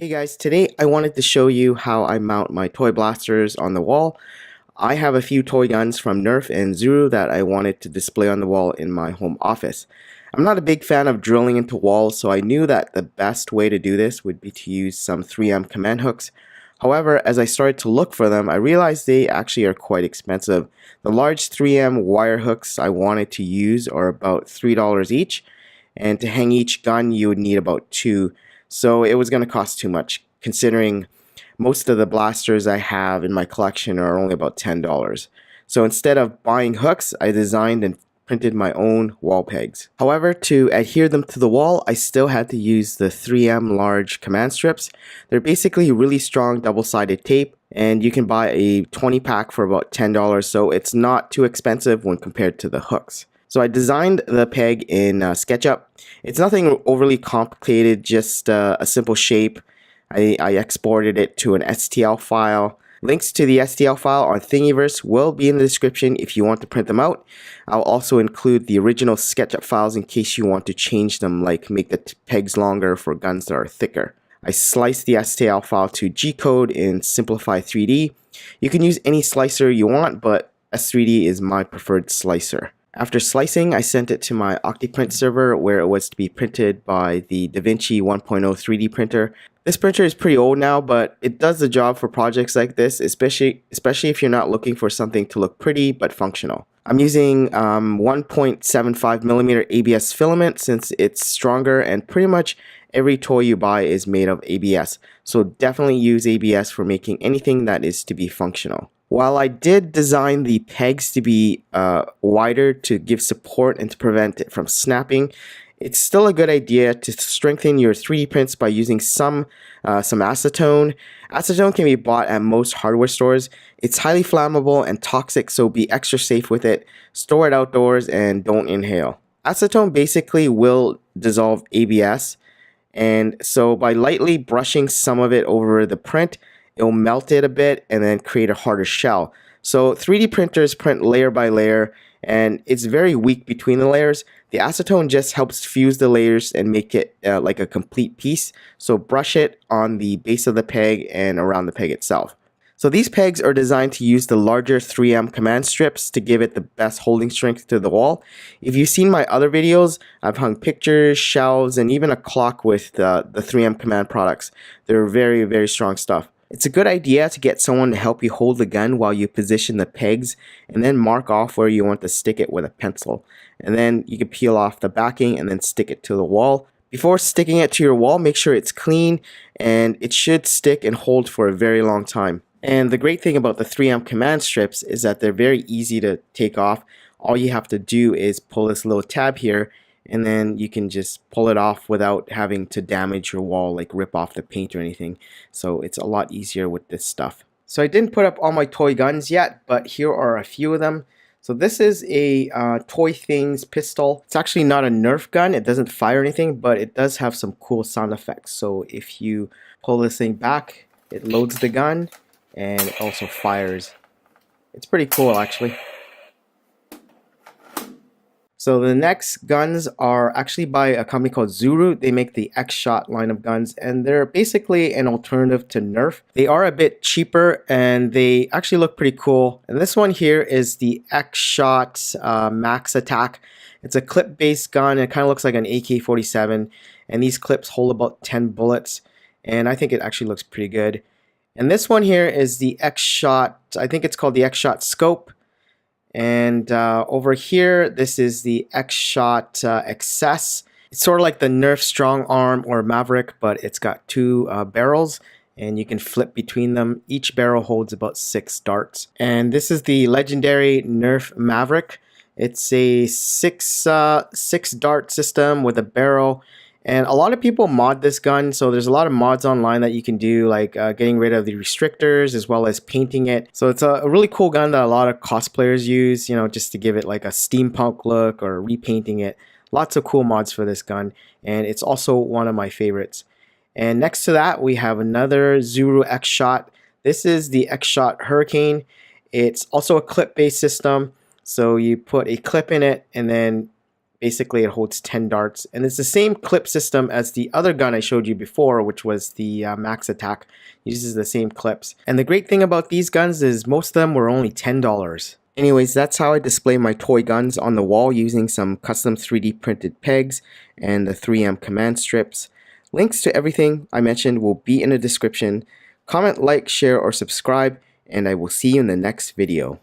Hey guys, today I wanted to show you how I mount my toy blasters on the wall. I have a few toy guns from Nerf and Zuru that I wanted to display on the wall in my home office. I'm not a big fan of drilling into walls, so I knew that the best way to do this would be to use some 3M command hooks. However, as I started to look for them, I realized they actually are quite expensive. The large 3M wire hooks I wanted to use are about $3 each, and to hang each gun you would need about two. So it was going to cost too much, considering most of the blasters I have in my collection are only about $10. So instead of buying hooks, I designed and printed my own wall pegs. However, to adhere them to the wall, I still had to use the 3M large command strips. They're basically really strong double-sided tape, and you can buy a 20 pack for about $10, so it's not too expensive when compared to the hooks. So I designed the peg in Sketchup. It's nothing overly complicated, just a simple shape. I exported it to an STL file. Links to the STL file on Thingiverse will be in the description if you want to print them out. I'll also include the original Sketchup files in case you want to change them, like make the pegs longer for guns that are thicker. I sliced the STL file to G-code in Simplify 3D. You can use any slicer you want, but S3D is my preferred slicer. After slicing, I sent it to my Octoprint server where it was to be printed by the DaVinci 1.0 3D printer. This printer is pretty old now, but it does the job for projects like this, especially if you're not looking for something to look pretty but functional. I'm using 1.75mm ABS filament since it's stronger, and pretty much every toy you buy is made of ABS. So definitely use ABS for making anything that is to be functional. While I did design the pegs to be wider to give support and to prevent it from snapping, it's still a good idea to strengthen your 3D prints by using some acetone. Acetone can be bought at most hardware stores. It's highly flammable and toxic, so be extra safe with it. Store it outdoors and don't inhale. Acetone basically will dissolve ABS, and so by lightly brushing some of it over the print, it'll melt it a bit and then create a harder shell. So 3D printers print layer by layer, and it's very weak between the layers. The acetone just helps fuse the layers and make it like a complete piece. So brush it on the base of the peg and around the peg itself. So these pegs are designed to use the larger 3M command strips to give it the best holding strength to the wall. If you've seen my other videos, I've hung pictures, shelves, and even a clock with the 3M command products. They're very, very strong stuff. It's a good idea to get someone to help you hold the gun while you position the pegs, and then mark off where you want to stick it with a pencil. And then you can peel off the backing and then stick it to the wall. Before sticking it to your wall, make sure it's clean, and it should stick and hold for a very long time. And the great thing about the 3M command strips is that they're very easy to take off. All you have to do is pull this little tab here, and then you can just pull it off without having to damage your wall, like rip off the paint or anything. So it's a lot easier with this stuff. So I didn't put up all my toy guns yet, but here are a few of them. So this is a Toy Things pistol. It's actually not a Nerf gun. It doesn't fire anything, but it does have some cool sound effects. So if you pull this thing back, it loads the gun and it also fires. It's pretty cool actually. So the next guns are actually by a company called Zuru. They make the X-shot line of guns, and they're basically an alternative to Nerf. They are a bit cheaper, and they actually look pretty cool. And this one here is the X-shot Max Attack. It's a clip-based gun. It kind of looks like an AK-47, and these clips hold about 10 bullets, and I think it actually looks pretty good. And this one here is the X-shot, I think it's called the X-shot Scope. And over here, this is the X-shot XS. It's sort of like the Nerf Strong Arm or Maverick, but it's got two barrels, and you can flip between them. Each barrel holds about 6 darts. And this is the legendary Nerf Maverick. It's a six dart system with a barrel. And a lot of people mod this gun, so there's a lot of mods online that you can do, like getting rid of the restrictors as well as painting it. So it's a really cool gun that a lot of cosplayers use, you know, just to give it like a steampunk look or repainting it. Lots of cool mods for this gun, and it's also one of my favorites. And next to that, we have another Zuru X-shot. This is the X-shot Hurricane. It's also a clip-based system, so you put a clip in it and then Basically, it holds 10 darts, and it's the same clip system as the other gun I showed you before, which was the Max Attack. It uses the same clips. And the great thing about these guns is most of them were only $10. Anyways, that's how I display my toy guns on the wall using some custom 3D printed pegs and the 3M command strips. Links to everything I mentioned will be in the description. Comment, like, share, or subscribe, and I will see you in the next video.